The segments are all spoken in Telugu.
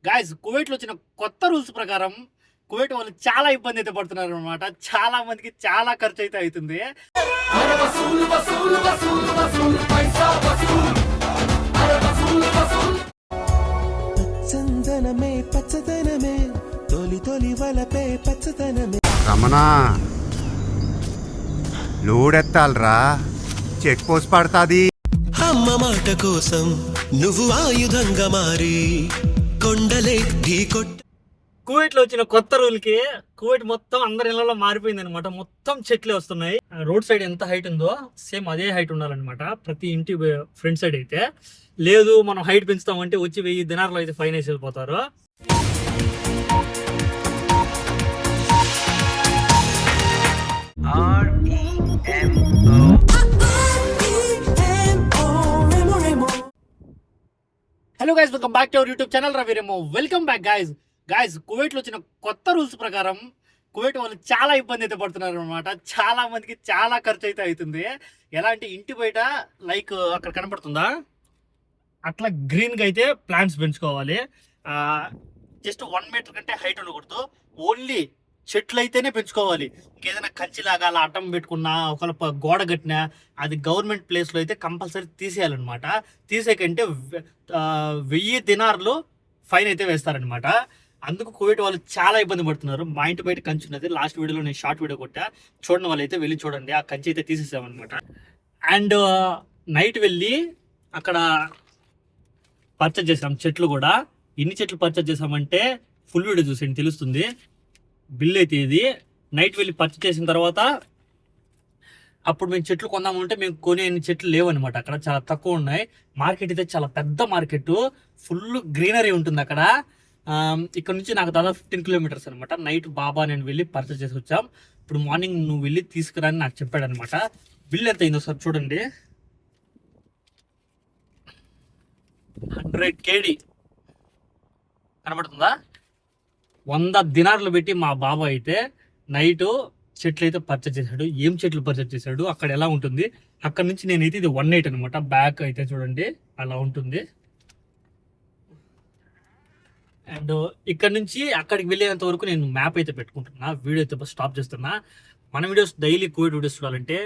గాయ్స్ కువైట్లో వచ్చిన కొత్త రూల్స్ ప్రకారం కువైట్ వాళ్ళు చాలా ఇబ్బంది అయితే పడుతున్నారు అనమాట. చాలా మందికి చాలా ఖర్చు అయితే అవుతుంది. చందనమే పచ్చదనమే తొలి తొలి వలపే పచ్చదనమే. రమణ లోడెత్తాలరా, చెక్ పోస్ట్ పడతాది. అమ్మ మాట కోసం నువ్వు ఆయుధంగా మారి కొండలే ఢీకొట్ట. కువైట్లో వచ్చిన కొత్త రూల్కి కువైట్ మొత్తం అందరి ఇళ్లలో మారిపోయింది అనమాట. మొత్తం చెట్లే వస్తున్నాయి. రోడ్ సైడ్ ఎంత హైట్ ఉందో సేమ్ అదే హైట్ ఉండాలన్నమాట ప్రతి ఇంటి ఫ్రంట్ సైడ్ అయితే. లేదు మనం హైట్ పెంచుతామంటే వచ్చి 1000 దినార్లు అయితే ఫైన్ వేసి వెళ్ళిపోతారు. Hello guys, welcome back to our YouTube channel రవిరేమో. వెల్కమ్ బ్యాక్ గాయస్ కువైట్లో వచ్చిన కొత్త రూల్స్ ప్రకారం కువైట్ వాళ్ళు చాలా ఇబ్బంది అయితే పడుతున్నారు అనమాట. చాలా మందికి చాలా ఖర్చు అయితే అవుతుంది. ఎలా అంటే ఇంటి బయట లైక్ అక్కడ కనపడుతుందా అట్లా గ్రీన్గా అయితే ప్లాంట్స్ పెంచుకోవాలి. జస్ట్ 1 మీటర్ కంటే హైట్ ఉండకూడదు. ఓన్లీ చెట్లు అయితేనే పెంచుకోవాలి. ఇంకేదైనా కంచిలాగా అలా అడ్డం పెట్టుకున్నా ఒకవేళ గోడ కట్టినా అది గవర్నమెంట్ ప్లేస్లో అయితే కంపల్సరీ తీసేయాలన్నమాట. తీసేకంటే 1000 దినార్లు ఫైన్ అయితే వేస్తారనమాట. అందుకు కువైట్ వాళ్ళు చాలా ఇబ్బంది పడుతున్నారు. మా ఇంటి బయట కంచి ఉన్నది. లాస్ట్ వీడియోలో నేను షార్ట్ వీడియో కొట్టా, చూడని వాళ్ళు అయితే వెళ్ళి చూడండి. ఆ కంచి అయితే తీసేసామన్నమాట. అండ్ నైట్ వెళ్ళి అక్కడ పర్చేజ్ చేసాం చెట్లు కూడా. ఎన్ని చెట్లు పర్చేజ్ చేసామంటే ఫుల్ వీడియో చూసేయండి తెలుస్తుంది. బిల్ అయితే ఇది నైట్ వెళ్ళి పర్చేజ్ చేసిన తర్వాత అప్పుడు మేము చెట్లు కొందామంటే మేము కొనే చెట్లు లేవన్నమాట. అక్కడ చాలా తక్కువ ఉన్నాయి. మార్కెట్ అయితే చాలా పెద్ద మార్కెట్, ఫుల్ గ్రీనరీ ఉంటుంది అక్కడ. ఇక్కడ నుంచి నాకు దాదాపు 15 కిలోమీటర్స్ అనమాట. నైట్ బాబా నేను వెళ్ళి పర్చేజ్ చేసి వచ్చాం. ఇప్పుడు మార్నింగ్ నువ్వు వెళ్ళి తీసుకురా అని నాకు చెప్పాడు అనమాట. బిల్ ఎంత అయిందో సార్ చూడండి. 100 KD కనబడుతుందా? 100 దినార్లు పెట్టి మా బాబా అయితే నైట్ చెట్లు అయితే పర్చేజ్ చేశాడు. ఏం చెట్లు పర్చేజ్ చేశాడు, అక్కడ ఎలా ఉంటుంది, అక్కడ నుంచి నేనైతే ఇది 1 night అనమాట. బ్యాక్ అయితే చూడండి అలా ఉంటుంది. అండ్ ఇక్కడ నుంచి అక్కడికి వెళ్ళేంత వరకు నేను మ్యాప్ అయితే పెట్టుకుంటున్నా. వీడియో అయితే స్టాప్ చేస్తున్నా. మన వీడియోస్ డైలీ కోవిడ్ వీడియోస్ చూడాలంటే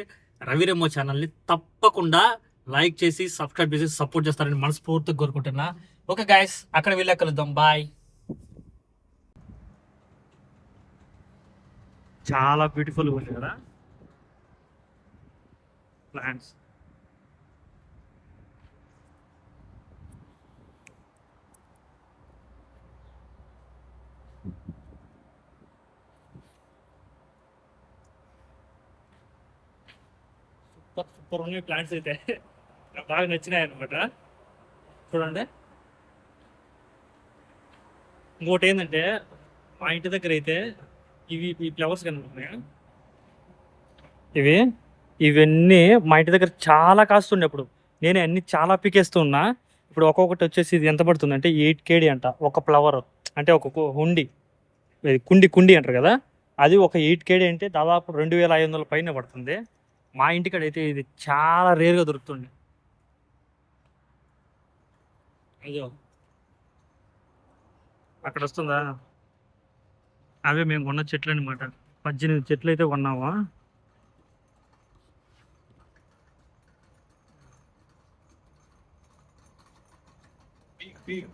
రవిరేమో ఛానల్ని తప్పకుండా లైక్ చేసి సబ్స్క్రైబ్ చేసి సపోర్ట్ చేస్తారని మనస్ఫూర్తిగా కోరుకుంటున్నా. ఓకే గైస్, అక్కడ వెళ్ళా కలుద్దాం. బాయ్. చాలా బ్యూటిఫుల్గా ఉంది కదా ప్లాంట్స్. సూపర్ ఉన్నాయి ప్లాంట్స్ అయితే. నాకు బాగా నచ్చినాయి అనమాట. చూడండి. ఇంకోటి ఏంటంటే మా ఇంటి దగ్గర అయితే ఈ ఫ్లవర్స్ కనుకున్నాయా, ఇవన్నీ మా ఇంటి దగ్గర చాలా కాస్తుండే. అప్పుడు నేను అన్ని చాలా పీకేస్తూ ఉన్నా. ఇప్పుడు ఒక్కొక్కటి వచ్చేసి ఇది ఎంత పడుతుంది అంటే 8 KD అంట ఒక ఫ్లవర్. అంటే ఒక్కొక్క హుండి, కుండి అంటారు కదా, అది ఒక 8 KD అంటే దాదాపు 2500 పైన పడుతుంది. మా ఇంటికాడ అయితే ఇది చాలా రేర్గా దొరుకుతుంది. అయ్యో అక్కడ వస్తుందా? అవే మేము కొన్న చెట్లు అనమాట. 18 చెట్లు అయితే కొన్నావా. Big.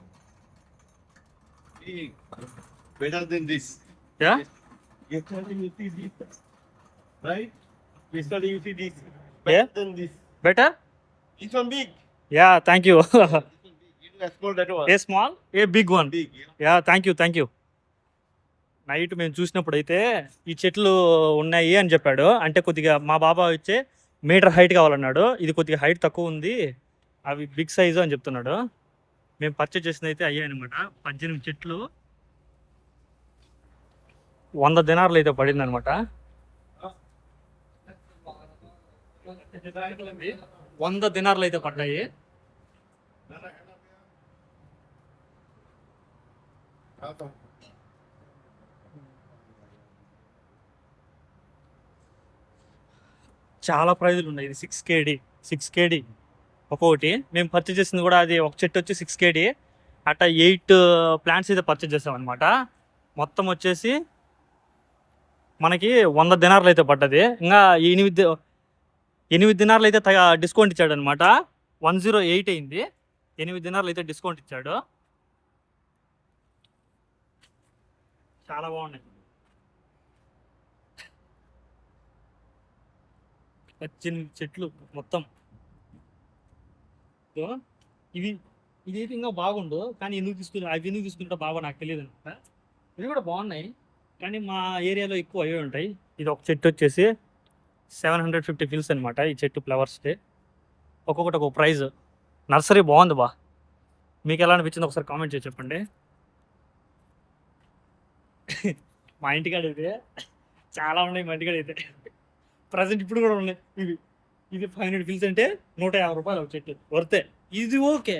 Better than this. Yeah Yesterday you see this, right? Yesterday you see this. Yeah. Better than this. Better. This one big. Yeah thank you. This one big. You do explore that one. A small a big one. Big. Yeah. Yeah thank you. Night మేము చూసినప్పుడు అయితే ఈ చెట్లు ఉన్నాయి అని చెప్పాడు. అంటే కొద్దిగా మా బాబా వచ్చే మీటర్ హైట్ కావాలన్నాడు. ఇది కొద్దిగా హైట్ తక్కువ ఉంది, అవి బిగ్ సైజు అని చెప్తున్నాడు. మేము పర్చేజ్ చేసింది అయితే అయ్యాయి అనమాట. 18 చెట్లు 100 దినార్లు అయితే పడింది అనమాట. 100 దినార్లు అయితే పడ్డాయి. చాలా ప్రైజులు ఉన్నాయి. ఇది 6 KD ఒక్కొక్కటి. మేము పర్చేజ్ చేసింది కూడా అది ఒక చెట్టు వచ్చి 6 KD. అట్లా 8 ప్లాంట్స్ అయితే పర్చేజ్ చేసామన్నమాట. మొత్తం వచ్చేసి మనకి 100 దినార్లు అయితే పడ్డది. ఇంకా 8 దినార్లు అయితే డిస్కౌంట్ ఇచ్చాడు అనమాట. 108 అయింది. 8 దినార్లు అయితే డిస్కౌంట్ ఇచ్చాడు. చాలా బాగున్నాయి. పచ్చని చెట్లు మొత్తం. సో ఇది ఇంకా బాగుండు, కానీ అవి ఎందుకు తీసుకుంటే బాగా నాకు తెలియదు అనమాట. ఇవి కూడా బాగున్నాయి, కానీ మా ఏరియాలో ఎక్కువ అవే ఉంటాయి. ఇది ఒక చెట్టు వచ్చేసి 750 ఫిల్స్ అనమాట. ఈ చెట్టు ఫ్లవర్స్కి ఒక్కొక్కటి ఒక ప్రైజ్. నర్సరీ బాగుంది బా. మీకు ఎలా అనిపించింది ఒకసారి కామెంట్ చేసి చెప్పండి. మా ఇంటికాడ అయితే చాలా ఉన్నాయి. మా ఇంటికాడ అయితే ప్రజెంట్ ఇప్పుడు కూడా ఉన్నాయి. ఇది 500 ఫిల్స్ అంటే 150 రూపాయలు ఒక చెట్టు వర్తే. ఇది ఓకే.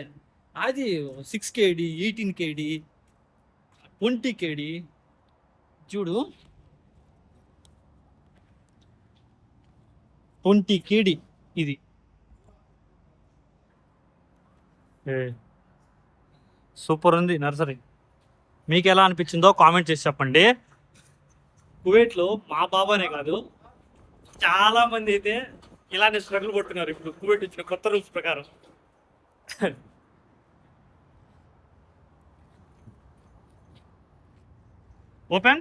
అది 6 KD, 18 KD, 20 KD చూడు, 20 KD ఇది. సూపర్ ఉంది నర్సరీ. మీకు ఎలా అనిపించిందో కామెంట్ చేసి చెప్పండి. కువైట్లో మా బాబానే కాదు, చాలా మంది అయితే ఇలానే స్ట్రగుల్ పడుతున్నారు ఇప్పుడు కువైట్ వచ్చిన కొత్త రూల్స్ ప్రకారం. ఓపెన్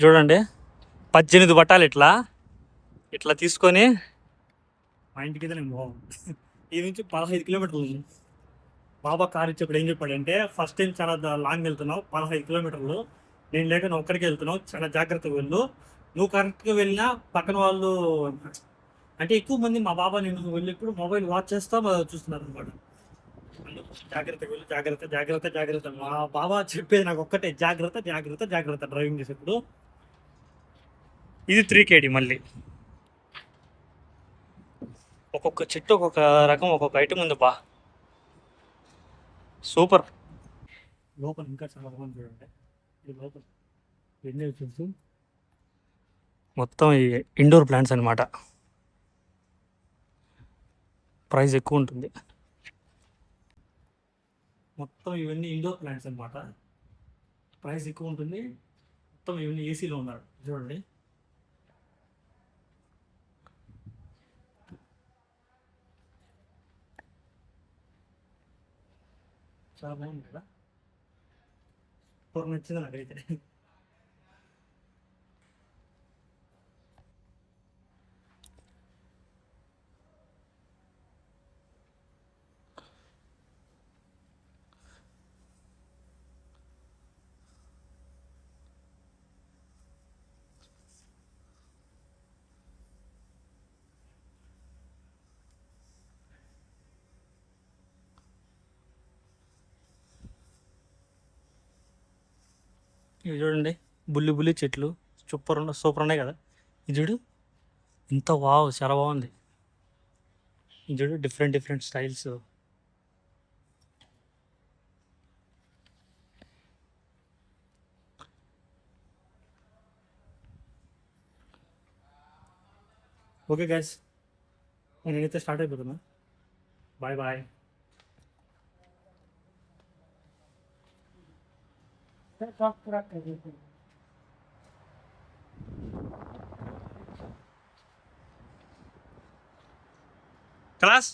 చూడండి, 18 బట్టాలు ఇట్లా ఇట్లా తీసుకొని మా ఇంటికి అయితే నేను బాగుంది. ఇది నుంచి 15 కిలోమీటర్లు ఉంది. బాబా కార్ ఇచ్చేప్పుడు ఏం చెప్పాడంటే, ఫస్ట్ టైం చాలా లాంగ్ వెళ్తున్నావు, 15 కిలోమీటర్లు, నేను లేక నువ్వు ఒక్కడికి వెళ్తున్నావు, చాలా జాగ్రత్తగా వెళ్ళు. నువ్వు కరెక్ట్గా వెళ్ళినా పక్కన వాళ్ళు అంటే ఎక్కువ మంది మా బాబా నేను వెళ్ళినప్పుడు మొబైల్ వాచ్ చేస్తా చూస్తున్నారు అనమాట. జాగ్రత్తగా వెళ్ళు, జాగ్రత్త జాగ్రత్త జాగ్రత్త. మా బాబా చెప్పేది నాకు ఒక్కటే, జాగ్రత్త జాగ్రత్త జాగ్రత్త డ్రైవింగ్ చేసేప్పుడు. ఇది 3 KD. మళ్ళీ ఒక్కొక్క చెట్టు ఒక్కొక్క రకం, ఒక్కొక్క ఐటమ్ ఉంది బా. సూపర్. లోపల ఇంకా చాలా బాగుంది చూడండి. ఇది లోపల ఎన్ని వచ్చేసి మొత్తం ఈ ఇండోర్ ప్లాంట్స్ అనమాట. ప్రైస్ ఎక్కువ ఉంటుంది. మొత్తం ఇవన్నీ ఇండోర్ ప్లాంట్స్ అనమాట. ప్రైస్ ఎక్కువ ఉంటుంది. మొత్తం ఇవన్నీ ఏసీలో ఉన్నారు చూడండి. చాలా బాగుంది కదా. నచ్చింది నాకైతే. ఇవి చూడండి, బుల్లి చెట్లు సూపర్ ఉన్నాయి కదా. ఇది చూడు ఇంత వావ్, చాలా బాగుంది. ఇది చూడు డిఫరెంట్ స్టైల్స్. ఓకే గైస్, నేనైతే స్టార్ట్ అయిపోతున్నా. Bye bye. Class?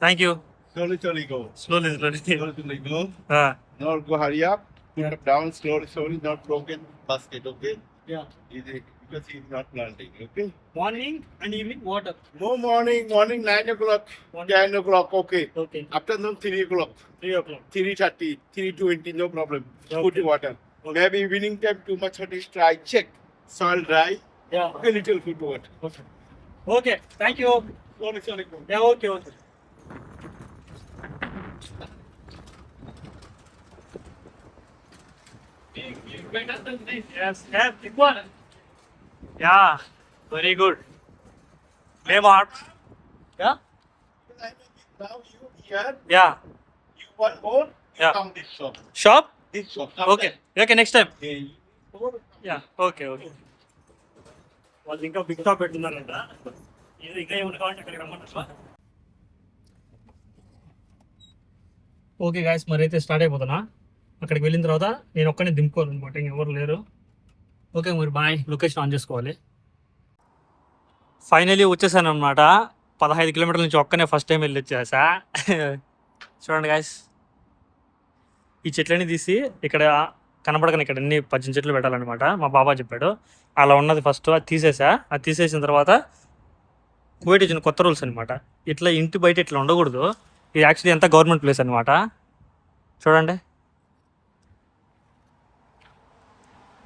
Thank you. Slowly go. Slowly. Slowly go. Ah, Not go hurry up. Put up down slowly, not broken basket, okay? yeah. Easy, because he's not planting, okay? Morning and evening water. No morning 9 o'clock, 10 o'clock, okay. Okay. Afternoon 3 o'clock, 3 o'clock. 3:30, 3:20, no problem. Okay. Put water. Maybe evening time too much hot is dry, check. Soil dry, Yeah. a little put water. Okay. Okay. Thank you. Slowly go. Yeah. Okay. Better than this. Yes. Big one. Yeah. Very good. Play smart. Yeah. Now you here. Yeah You want more? Yeah. Come this shop. Shop This shop. Okay okay next time Okay. Yeah okay okay వాళ్ళు ఇంకా బిగ్ షాప్ పెడుతున్నారంట ఏదో ఇంకా ఏమైనా కావాలంటే అక్కడికి రమ్మంటారా ఓకే గాయస్ మరి అయితే స్టార్ట్ అయిపోతున్నా అక్కడికి వెళ్ళిన తర్వాత నేను ఒక్కనే దింపుకోవాలన్నమాట ఇంకెవరు లేరు ఓకే మరి బాయ్ లొకేషన్ ఆన్ చేసుకోవాలి ఫైనలీ వచ్చేసాను అనమాట 15 కిలోమీటర్ల నుంచి ఒక్కనే ఫస్ట్ టైం వెళ్ళి వచ్చేసా చూడండి గాయస్ ఈ చెట్లన్నీ తీసి ఇక్కడ కనపడకని ఇక్కడ అన్ని 18 చెట్లు పెట్టాలన్నమాట మా బాబా చెప్పాడు అలా ఉన్నది ఫస్ట్ అది తీసేసా అది తీసేసిన తర్వాత కువైట్ ఇచ్చిన కొత్త రూల్స్ అనమాట ఇట్లా ఇంటి బయట ఇట్లా ఉండకూడదు ఇది యాక్చువల్లీ ఎంత గవర్నమెంట్ ప్లేస్ అనమాట చూడండి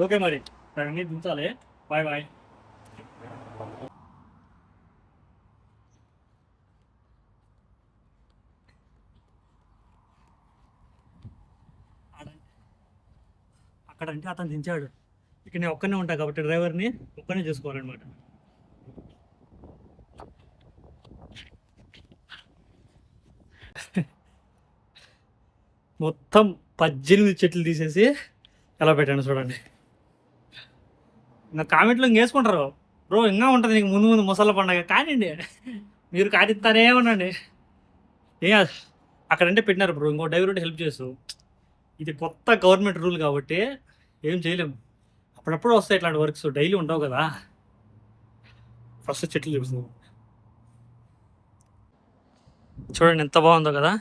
ఓకే మరి అన్నీ దించాలి బాయ్ బాయ్ అక్కడ అంటే అతను దించాడు ఇక్కడ నేను ఒక్కనే ఉంటాను కాబట్టి డ్రైవర్ని ఒక్కనే చూసుకోవాలన్నమాట మొత్తం 18 చెట్లు తీసేసి ఎలా పెట్టాను చూడండి ఇంకా కామెంట్లో ఇంకేసుకుంటారు బ్రో ఇంకా ఉంటుంది నీకు ముందు ముందు ముసళ్ళ పండగ కానివ్వండి మీరు కానిస్తానే ఉండండి ఏ అక్కడంటే పెట్టినారు బ్రో ఇంకో డ్రైవర్ ఉంటే హెల్ప్ చేస్తూ ఇది కొత్త గవర్నమెంట్ రూల్ కాబట్టి ఏం చేయలేము అప్పుడప్పుడు వస్తాయి ఇట్లాంటి వర్క్స్ డైలీ ఉండవు కదా ఫస్ట్ చెట్లు చూపిస్తుంది చూడండి ఎంత బాగుందో కదా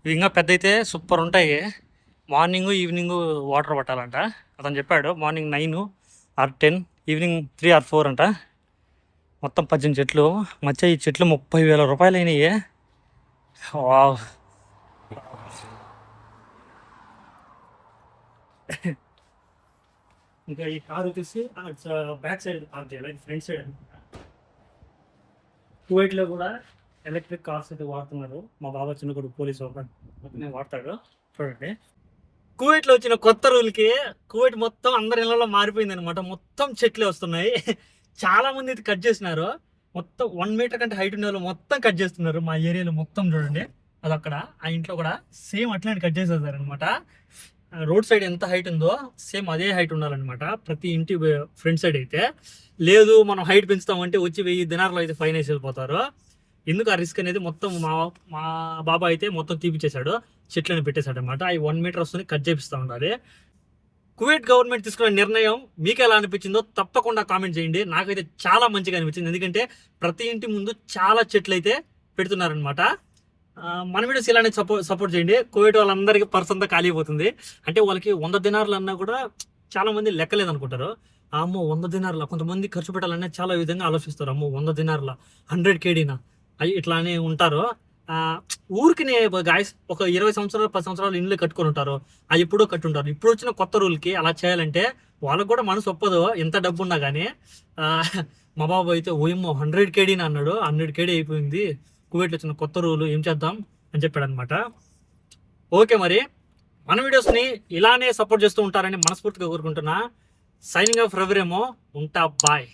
ఇవి ఇంకా పెద్ద అయితే సూపర్ ఉంటాయి మార్నింగ్ ఈవినింగ్ వాటర్ పట్టాలంట అతను చెప్పాడు మార్నింగ్ 9 or 10 ఈవినింగ్ 3 or 4 అంట మొత్తం 18 చెట్లు మధ్య ఈ చెట్లు 30,000 రూపాయలు అయినాయి వావ్ ఇంకా ఈ కార్ వచ్చేసి బ్యాక్ సైడ్ పార్క్ చేయాలి ఫ్రంట్ సైడ్ కువైట్లో కూడా ఎలక్ట్రిక్ కార్స్ అయితే వాడుతున్నారు మా బాబా చిన్న కొడుకు పోలీస్ వాడతాడు చూడండి కువైట్లో వచ్చిన కొత్త రూల్కి కువైట్ మొత్తం అందరి ఇళ్ళలో మారిపోయింది అనమాట మొత్తం చెట్లే వస్తున్నాయి చాలా మంది ఇది కట్ చేసినారు మొత్తం 1 మీటర్ కంటే హైట్ ఉండే వాళ్ళు మొత్తం కట్ చేస్తున్నారు మా ఏరియాలో మొత్తం చూడండి అది అక్కడ ఆ ఇంట్లో కూడా సేమ్ అట్లాంటి కట్ చేసేసారు అనమాట రోడ్ సైడ్ ఎంత హైట్ ఉందో సేమ్ అదే హైట్ ఉండాలన్నమాట ప్రతి ఇంటి ఫ్రంట్ సైడ్ అయితే లేదు మనం హైట్ పెంచుతామంటే వచ్చి 1000 దినార్లు అయితే ఫైన్ వేసి వెళ్ళిపోతారు ఎందుకు ఆ రిస్క్ అనేది మొత్తం మా బాబా అయితే మొత్తం తీపిచ్చేశాడు చెట్లను పెట్టేశాడు అనమాట అవి 1 మీటర్ వస్తుంది కట్ చేపిస్తూ ఉండాలి కువైట్ గవర్నమెంట్ తీసుకున్న నిర్ణయం మీకు ఎలా అనిపించిందో తప్పకుండా కామెంట్ చేయండి నాకైతే చాలా మంచిగా అనిపించింది ఎందుకంటే ప్రతి ఇంటి ముందు చాలా చెట్లు అయితే పెడుతున్నారనమాట మన వీడియోస్ ఇలానే సపోర్ట్ చేయండి కువైట్ వాళ్ళందరికీ పర్సంతా ఖాళీ అయిపోతుంది అంటే వాళ్ళకి 100 దినార్లు అన్నా కూడా చాలా మంది లెక్కలేదు అనుకుంటారు అమ్మో 100 దినార్ల కొంతమంది ఖర్చు పెట్టాలనే చాలా విధంగా ఆలోచిస్తారు అమ్మో 100 దినార్ల 100 కేడీనా అవి ఇట్లానే ఉంటారు ఊరికి గాయస్ ఒక 20 సంవత్సరాలు 10 సంవత్సరాలు ఇండ్లు కట్టుకొని ఉంటారు అవి ఎప్పుడో కట్టుంటారు ఇప్పుడు వచ్చిన కొత్త రూల్కి అలా చేయాలంటే వాళ్ళకు కూడా మనసు ఒప్పదు ఎంత డబ్బు ఉన్నా కానీ మా బాబు అయితే ఓయమ్మో 100 కేడీని అన్నాడు 100 కేడీ అయిపోయింది కువైట్లో వచ్చిన కొత్త రూలు ఏం చేద్దాం అని చెప్పాడు అనమాట ఓకే మరి మన వీడియోస్ని ఇలానే సపోర్ట్ చేస్తూ ఉంటారని మనస్ఫూర్తిగా కోరుకుంటున్నా సైనింగ్ ఆఫ్ రవిరేమో ఉంటా బాయ్